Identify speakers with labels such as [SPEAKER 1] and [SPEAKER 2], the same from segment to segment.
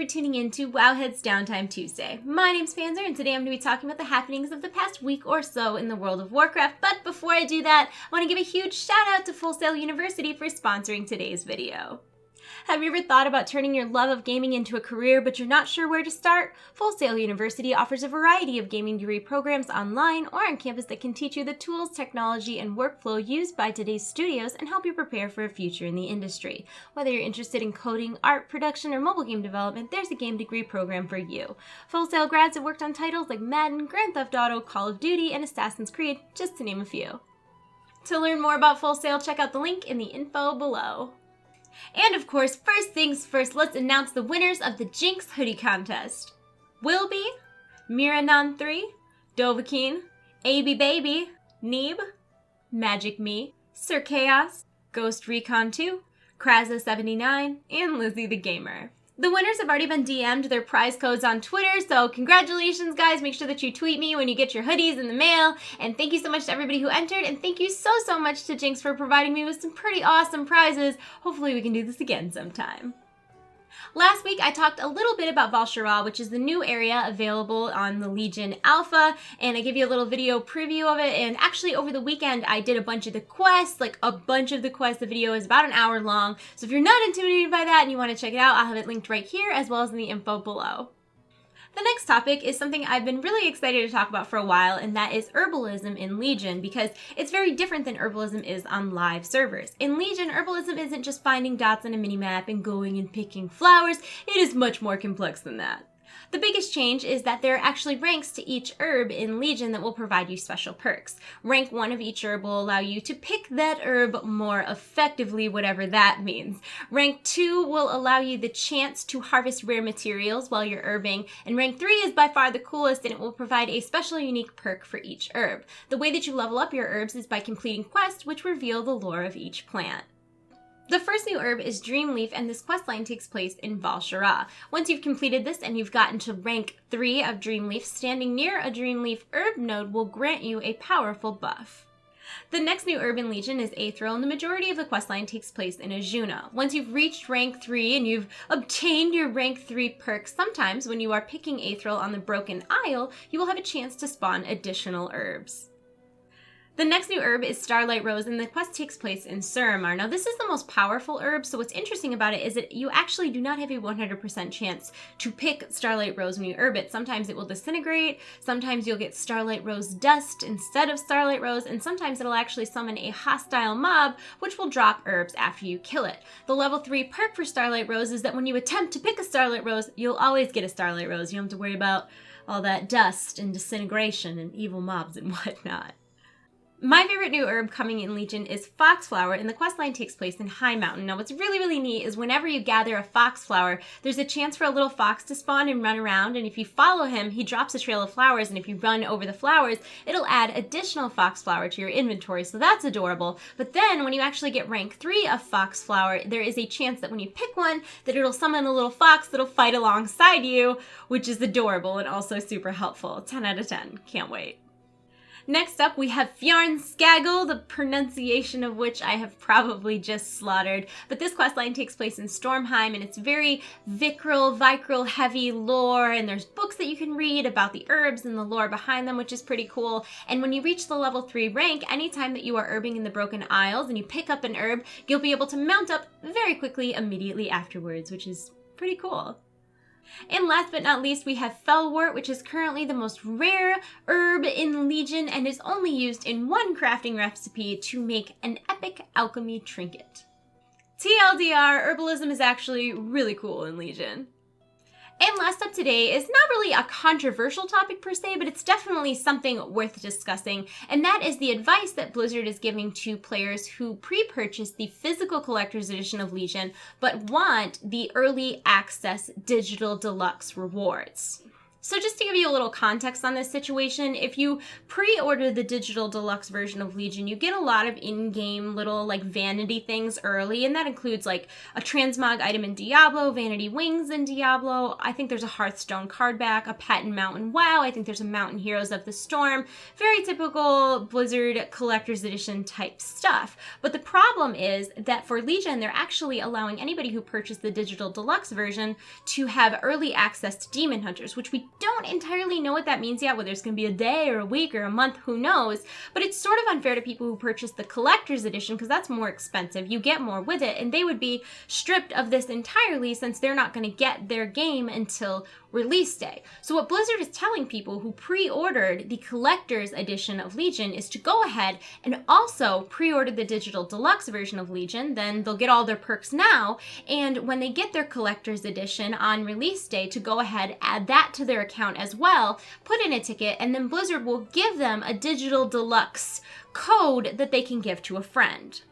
[SPEAKER 1] for tuning in to Wowhead's Downtime Tuesday. My name's Panzer, and today I'm going to be talking about the happenings of the past week or so in the world of Warcraft. But before I do that, I want to give a huge shout out to Full Sail University for sponsoring today's video. Have you ever thought about turning your love of gaming into a career, but you're not sure where to start? Full Sail University offers a variety of gaming degree programs online or on campus that can teach you the tools, technology, and workflow used by today's studios and help you prepare for a future in the industry. Whether you're interested in coding, art, production, or mobile game development, there's a game degree program for you. Full Sail grads have worked on titles like Madden, Grand Theft Auto, Call of Duty, and Assassin's Creed, just to name a few. To learn more about Full Sail, check out the link in the info below. And of course, first things first, let's announce the winners of the Jinx hoodie contest. Wilby, Miranon3, Dovahkiin, AB Baby, Neeb, Magic Me, Sir Chaos, Ghost Recon 2, Kraza79, and Lizzie the Gamer. The winners have already been DM'd their prize codes on Twitter, so congratulations guys. Make sure that you tweet me when you get your hoodies in the mail. And thank you so much to everybody who entered, and thank you so much to Jinx for providing me with some pretty awesome prizes. Hopefully we can do this again sometime. Last week, I talked a little bit about Val'sharah, which is the new area available on the Legion Alpha, and I gave you a little video preview of it, and actually over the weekend, I did a bunch of the quests, The video is about an hour long, so if you're not intimidated by that and you want to check it out, I'll have it linked right here as well as in the info below. The next topic is something I've been really excited to talk about for a while, and that is Herbalism in Legion, because it's very different than Herbalism is on live servers. In Legion, Herbalism isn't just finding dots on a minimap and going and picking flowers, it is much more complex than that. The biggest change is that there are actually ranks to each herb in Legion that will provide you special perks. Rank 1 of each herb will allow you to pick that herb more effectively, whatever that means. Rank 2 will allow you the chance to harvest rare materials while you're herbing, and rank 3 is by far the coolest, and it will provide a special unique perk for each herb. The way that you level up your herbs is by completing quests which reveal the lore of each plant. The first new herb is Dreamleaf, and this questline takes place in Val'sharah. Once you've completed this and you've gotten to rank 3 of Dreamleaf, standing near a Dreamleaf herb node will grant you a powerful buff. The next new herb in Legion is Aethril, and the majority of the questline takes place in Azuna. Once you've reached rank 3 and you've obtained your rank 3 perk, sometimes when you are picking Aethril on the Broken Isle, you will have a chance to spawn additional herbs. The next new herb is Starlight Rose, and the quest takes place in Suramar. Now, this is the most powerful herb, so what's interesting about it is that you actually do not have a 100% chance to pick Starlight Rose when you herb it. Sometimes it will disintegrate, sometimes you'll get Starlight Rose dust instead of Starlight Rose, and sometimes it'll actually summon a hostile mob, which will drop herbs after you kill it. The level 3 perk for Starlight Rose is that when you attempt to pick a Starlight Rose, you'll always get a Starlight Rose. You don't have to worry about all that dust and disintegration and evil mobs and whatnot. My favorite new herb coming in Legion is Foxflower, and the questline takes place in High Mountain. Now, what's really neat is whenever you gather a Foxflower, there's a chance for a little fox to spawn and run around, and if you follow him, he drops a trail of flowers, and if you run over the flowers, it'll add additional Foxflower to your inventory, so that's adorable. But then, when you actually get rank 3 of Foxflower, there is a chance that when you pick one, that it'll summon a little fox that'll fight alongside you, which is adorable and also super helpful. 10 out of 10. Can't wait. Next up, we have Fjarnskagel, the pronunciation of which I have probably just slaughtered. But this questline takes place in Stormheim, and it's very Vicryl heavy lore, and there's books that you can read about the herbs and the lore behind them, which is pretty cool. And when you reach the level 3 rank, anytime that you are herbing in the Broken Isles and you pick up an herb, you'll be able to mount up very quickly immediately afterwards, which is pretty cool. And last but not least, we have Fellwort, which is currently the most rare herb in Legion and is only used in one crafting recipe to make an epic alchemy trinket. TLDR, Herbalism is actually really cool in Legion. And last up today is not really a controversial topic per se, but it's definitely something worth discussing, and that is the advice that Blizzard is giving to players who pre-purchase the physical collector's edition of Legion, but want the early access digital deluxe rewards. So just to give you a little context on this situation, if you pre-order the digital deluxe version of Legion, you get a lot of in-game little like vanity things early, and that includes like a transmog item in Diablo, vanity wings in Diablo. I think there's a Hearthstone card back, a pet in Mountain WoW. I think there's a Mountain Heroes of the Storm. Very typical Blizzard collector's edition type stuff. But the problem is that for Legion, they're actually allowing anybody who purchased the digital deluxe version to have early access to Demon Hunters, which we don't entirely know what that means yet, whether it's going to be a day or a week or a month, who knows. But it's sort of unfair to people who purchased the collector's edition because that's more expensive. You get more with it, and they would be stripped of this entirely since they're not going to get their game until release day. So what Blizzard is telling people who pre-ordered the collector's edition of Legion is to go ahead and also pre-order the digital deluxe version of Legion. Then they'll get all their perks now, and when they get their collector's edition on release day, to go ahead, add that to their account as well, put in a ticket, and then Blizzard will give them a digital deluxe code that they can give to a friend.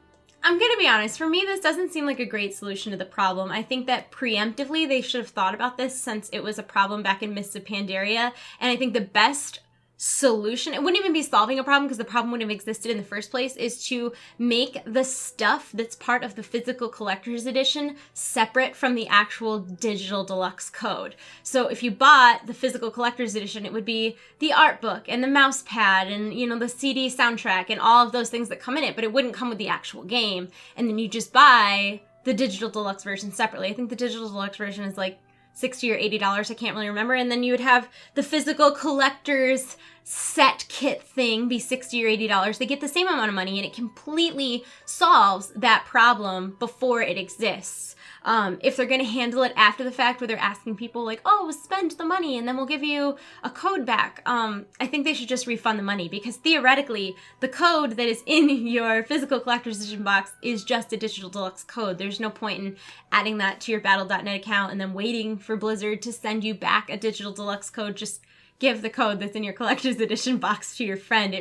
[SPEAKER 1] I'm gonna be honest, for me this doesn't seem like a great solution to the problem. I think that preemptively they should have thought about this since it was a problem back in Mists of Pandaria, and I think the best solution, it wouldn't even be solving a problem because the problem wouldn't have existed in the first place, is to make the stuff that's part of the physical collector's edition separate from the actual digital deluxe code. So if you bought the physical collector's edition, it would be the art book and the mouse pad and, you know, the CD soundtrack and all of those things that come in it, but it wouldn't come with the actual game. And then you just buy the digital deluxe version separately. I think the digital deluxe version is like $60 or $80, I can't really remember. And then you would have the physical collector's set kit thing be $60 or $80. They get the same amount of money, and it completely solves that problem before it exists. If they're going to handle it after the fact, where they're asking people like, oh, spend the money and then we'll give you a code back, I think they should just refund the money, because theoretically the code that is in your physical collector's edition box is just a digital deluxe code. There's no point in adding that to your battle.net account and then waiting for Blizzard to send you back a digital deluxe code. Just give the code that's in your collector's edition box to your friend.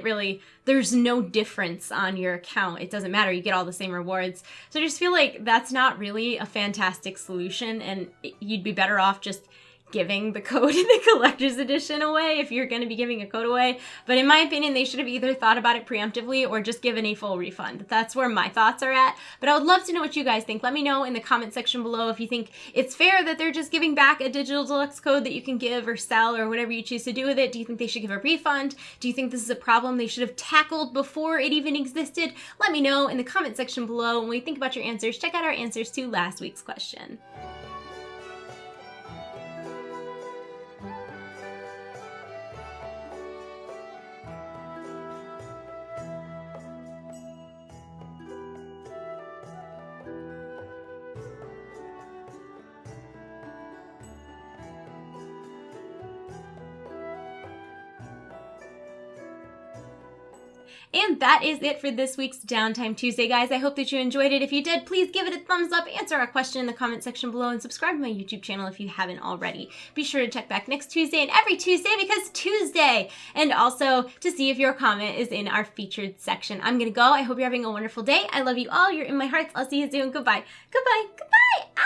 [SPEAKER 1] There's no difference on your account. It doesn't matter. You get all the same rewards. So I just feel like that's not really a fantastic solution, and you'd be better off just giving the code in the collector's edition away if you're going to be giving a code away. But in my opinion, they should have either thought about it preemptively or just given a full refund. That's where my thoughts are at. But I would love to know what you guys think. Let me know in the comment section below if you think it's fair that they're just giving back a digital deluxe code that you can give or sell or whatever you choose to do with it. Do you think they should give a refund? Do you think this is a problem they should have tackled before it even existed? Let me know in the comment section below. When we think about your answers, check out our answers to last week's question. And that is it for this week's Downtime Tuesday, guys. I hope that you enjoyed it. If you did, please give it a thumbs up, answer our question in the comment section below, and subscribe to my YouTube channel if you haven't already. Be sure to check back next Tuesday and every Tuesday, because Tuesday, and also to see if your comment is in our featured section. I'm gonna go. I hope you're having a wonderful day. I love you all. You're in my hearts. I'll see you soon. Goodbye. Goodbye. Goodbye.